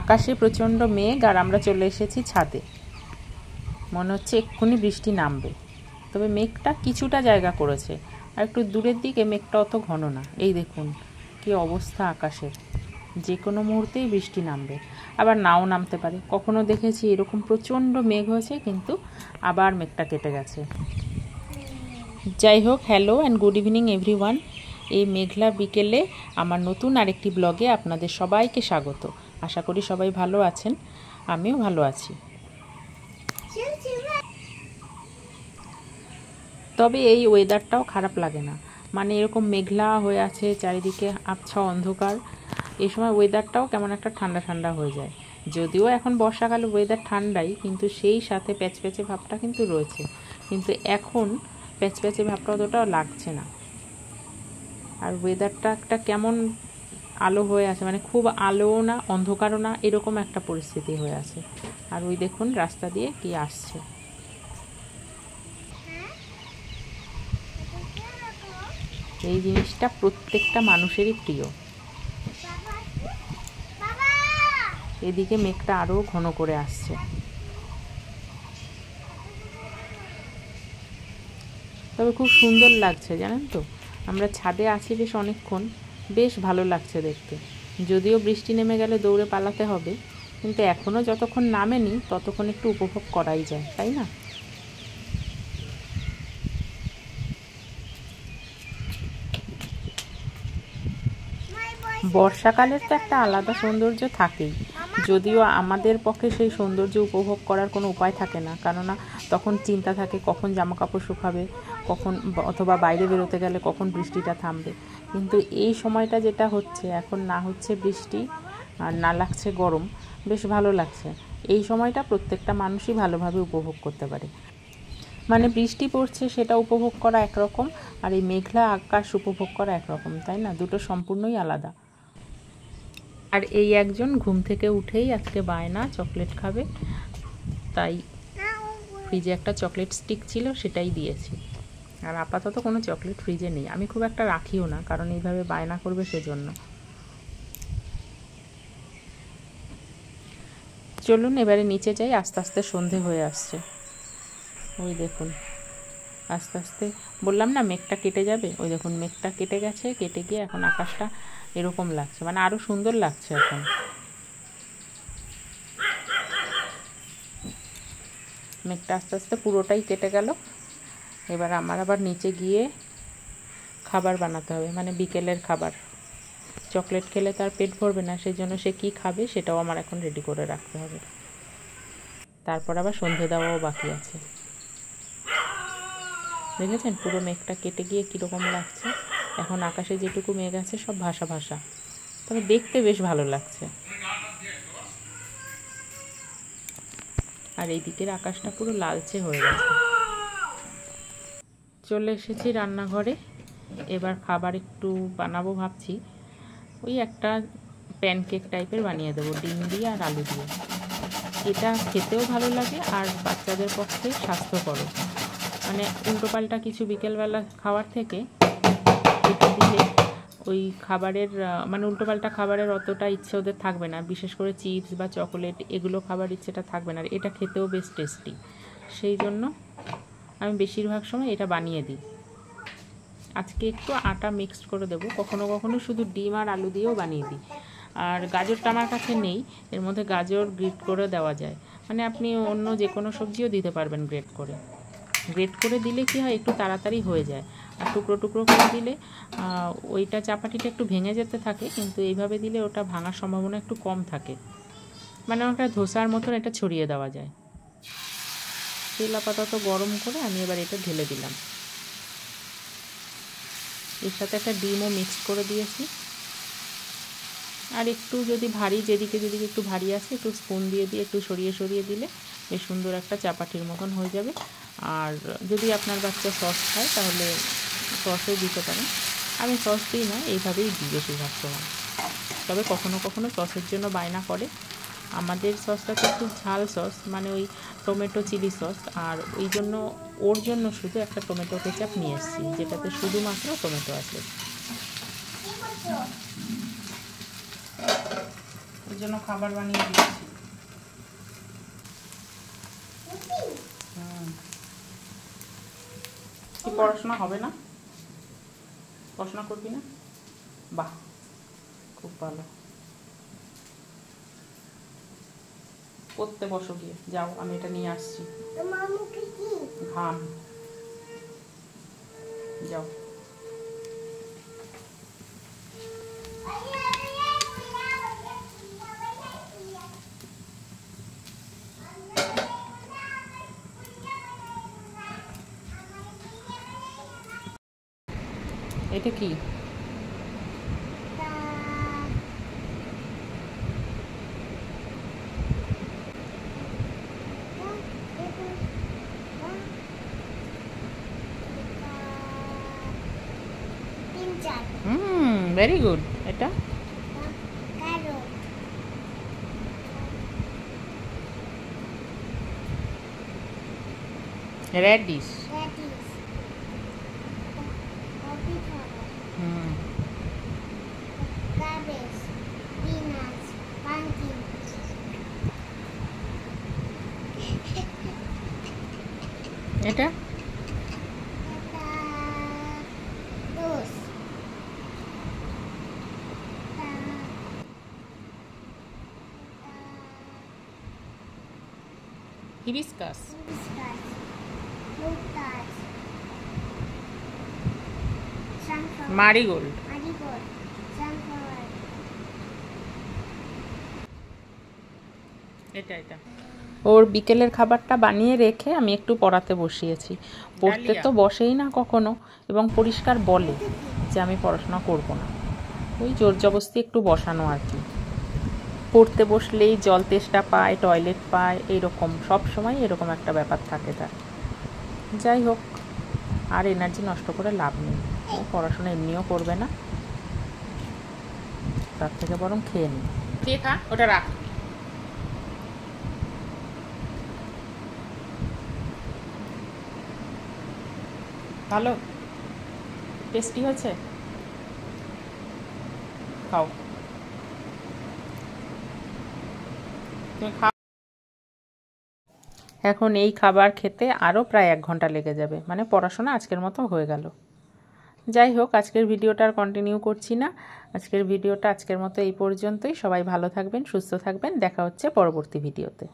আকাশে প্রচণ্ড মেঘ আর আমরা চলে এসেছি ছাদে। মনে হচ্ছে এক্ষুনি বৃষ্টি নামবে, তবে মেঘটা কিছুটা জায়গা করেছে, আর একটু দূরের দিকে মেঘটা অত ঘন না। এই দেখুন কি অবস্থা আকাশের, যে কোনো মুহূর্তেই বৃষ্টি নামবে, আবার নাও নামতে পারে। কখনো দেখেছি এরকম প্রচণ্ড মেঘ হয়েছে কিন্তু আবার মেঘটা কেটে গেছে। যাই হোক, hello and good evening everyone. এই মেঘলা বিকেলে আমার নতুন আরেকটি ব্লগে আপনাদের সবাইকে স্বাগত। আশা করি সবাই ভালো আছেন, আমিও ভালো আছি। তবে এই ওয়েদারটাও খারাপ লাগে না, মানে এরকম মেঘলা হয়ে আছে, চারিদিকে আবছা অন্ধকার, এই সময় ওয়েদারটাও কেমন একটা ঠান্ডা ঠান্ডা হয়ে যায়। যদিও এখন বর্ষাকালে ওয়েদার ঠান্ডাই, কিন্তু সেই সাথে প্যাচপ্যাচে ভাবটা কিন্তু রয়েছে। কিন্তু এখন প্যাচপ্যাচে ভাবটা অতটাও লাগছে না, আর ওয়েদারটা একটা কেমন আলো হয়ে আছে, মানে খুব আলোও না অন্ধকারও না, এরকম একটা পরিস্থিতি হয়ে আছে। আর ওই দেখুন রাস্তা দিয়ে কি আসছে। এই জিনিসটা প্রত্যেকটা মানুষেরই প্রিয়। এদিকে মেঘটা আরও ঘন করে আসছে। তবে খুব সুন্দর লাগছে জানেন তো, আমরা ছাদে আছি বেশ অনেকক্ষণ, বেশ ভালো লাগছে দেখতে। যদিও বৃষ্টি নেমে গেলে দৌড়ে পালাতে হবে, কিন্তু এখনও যতক্ষণ নামেনি ততক্ষণ একটু উপভোগ করাই যায়, তাই না? বর্ষাকালের তো একটা আলাদা সৌন্দর্য থাকেই, যদিও আমাদের পক্ষে সেই সৌন্দর্য উপভোগ করার কোনো উপায় থাকে না, কেননা তখন চিন্তা থাকে কখন জামা কাপড় শুকাবে, কখন অথবা বাইরে বেরোতে গেলে কখন বৃষ্টিটা থামবে। কিন্তু এই সময়টা যেটা হচ্ছে এখন, না হচ্ছে বৃষ্টি আর না লাগছে গরম, বেশ ভালো লাগছে। এই সময়টা প্রত্যেকটা মানুষই ভালোভাবে উপভোগ করতে পারে। মানে বৃষ্টি পড়ছে সেটা উপভোগ করা একরকম, আর এই মেঘলা আকাশ উপভোগ করা একরকম, তাই না? দুটো সম্পূর্ণই আলাদা। আর এই একজন ঘুম থেকে উঠেই আজকে বায়না চকলেট খাবে, তাই ফ্রিজে একটা চকলেট স্টিক ছিল সেটাই দিয়েছি। আর আপাতত কোনো চকলেট ফ্রিজে নেই, আমি খুব একটা রাখিও না, কারণ এইভাবে বায়না করবে সেজন্য। চলুন এবারে নিচে যাই, আস্তে আস্তে সন্ধে হয়ে আসছে। ওই দেখুন আস্তে আস্তে, বললাম না মেঘটা কেটে যাবে, ওই দেখুন মেঘটা কেটে গেছে, কেটে গিয়ে এখন আকাশটা এরকম লাগছে, মানে আরও সুন্দর লাগছে এখন। মেঘটা আস্তে আস্তে পুরোটাই কেটে গেল। এবার আমার আবার নিচে গিয়ে খাবার বানাতে হবে, মানে বিকেলের খাবার। চকলেট খেলে তার পেট ভরবে না, সেই জন্য সে কী খাবে সেটাও আমার এখন রেডি করে রাখতে হবে। তারপর আবার সন্ধে দেওয়াও বাকি আছে। দেখেছেন পুরো মেঘটা কেটে গিয়ে কীরকম লাগছে। এখন আকাশে যেটুকু মেঘ আছে সব ভাসা ভাসা, তবে দেখতে বেশ ভালো লাগছে। আর এই দিকের আকাশটা পুরো লালচে হয়ে গেছে। চলে এসেছি রান্নাঘরে, এবার খাবার একটু বানাবো ভাবছি। ওই একটা প্যানকেক টাইপের বানিয়ে দেবো, ডিম দিয়ে আর আলু দিয়ে। এটা খেতেও ভালো লাগে আর বাচ্চাদের পক্ষে স্বাস্থ্যকর, মানে উল্টোপাল্টা কিছু বিকেলবেলা খাওয়ার থেকে এটা দিলে ওই খাবারের, মানে উল্টোপাল্টা খাবারের অতটা ইচ্ছে ওদের থাকবে না, বিশেষ করে চিপস বা চকোলেট এগুলো খাবার ইচ্ছেটা থাকবে না। আর এটা খেতেও বেশ টেস্টি, সেই জন্য আমি বেশিরভাগ সময় এটা বানিয়ে দিই। আজকে একটু আটা মিক্সড করে দেবো, কখনো কখনো শুধু ডিম আর আলু দিয়েও বানিয়ে দিই। আর গাজরটা আমার কাছে নেই, এর মধ্যে গাজর গ্রেট করে দেওয়া যায়, মানে আপনি অন্য যে কোনো সবজিও দিতে পারবেন গ্রেট করে। গ্রেট করে দিলে কি হয়, একটু তাড়াতাড়ি হয়ে যায়। আর টুকরো টুকরো করে দিলে ওইটা চাপাটিটা একটু ভেঙে যেতে থাকে, কিন্তু এইভাবে দিলে ওটা ভাঙার সম্ভাবনা একটু কম থাকে, মানে ওটা ধোসার মতন এটা ছড়িয়ে দেওয়া যায়। তেল আপাতত গরম করে আমি এবার এটা ঢেলে দিলাম। এর সাথে একটা ডিমও মিক্স করে দিয়েছি। আর একটু যদি ভারী, যেদিকে যেদিকে একটু ভারী আছে একটু স্পুন দিয়ে একটু সরিয়ে সরিয়ে দিলে বেশ সুন্দর একটা চাপাটির মতন হয়ে যাবে। আর যদি আপনার বাচ্চা সস খায় তাহলে সসও দিতে পারেন, আমি সস দিই না, এইভাবেই দিই বেশিরভাগ সময়। তবে কখনো কখনো সসের জন্য বায়না করে। আমাদের সসটা তো একটু ঝাল সস, মানে ওই টমেটো চিলি সস, আর ওই জন্য ওর জন্য শুধু একটা টমেটো কেচাপ নিয়ে এসেছি, যেটাতে শুধুমাত্র টমেটো আছে। এর জন্য খাবার বানিয়ে দিচ্ছি। কি পড়াশোনা হবে না? পড়াশোনা করবি না? বাহ, খুব ভালো। পড়তে বসো গিয়ে, যাও, আমি এটা নিয়ে আসছি। ঘাম, যাও। এটা কি? Very good. এটা রেডিশ। এটা হিবিস্কাস। মারিগোল্ড। এটা এটা ওর বিকেলের খাবারটা বানিয়ে রেখে আমি একটু পড়াতে বসিয়েছি। পড়তে তো বসেই না কখনো, এবং পরিষ্কার বলে যে আমি পড়াশোনা করব না। ওই জোর জবস্তি একটু বসানো আর কি। পড়তে বসলেই জল তেষ্টা পায়, টয়লেট পায়, এইরকম সব সময় এরকম একটা ব্যাপার থাকে তার। যাই হোক, আর এনার্জি নষ্ট করে লাভ নেই। ও পড়াশোনা এমনিও করবে না, তার থেকে বরং খেয়ে নিই। দিয়ে খা, ওটা রাখ। ভালো টেস্টি হয়েছে, খাও। তুমি খাও। এখন এই খাবার খেতে আরও প্রায় 1 ঘন্টা লেগে যাবে, মানে পড়াশোনা আজকের মতো হয়ে গেল। যাই হোক, আজকের ভিডিওটা আর কন্টিনিউ করছি না। আজকের ভিডিওটা আজকের মতো এই পর্যন্তই। সবাই ভালো থাকবেন, সুস্থ থাকবেন। দেখা হচ্ছে পরবর্তী ভিডিওতে।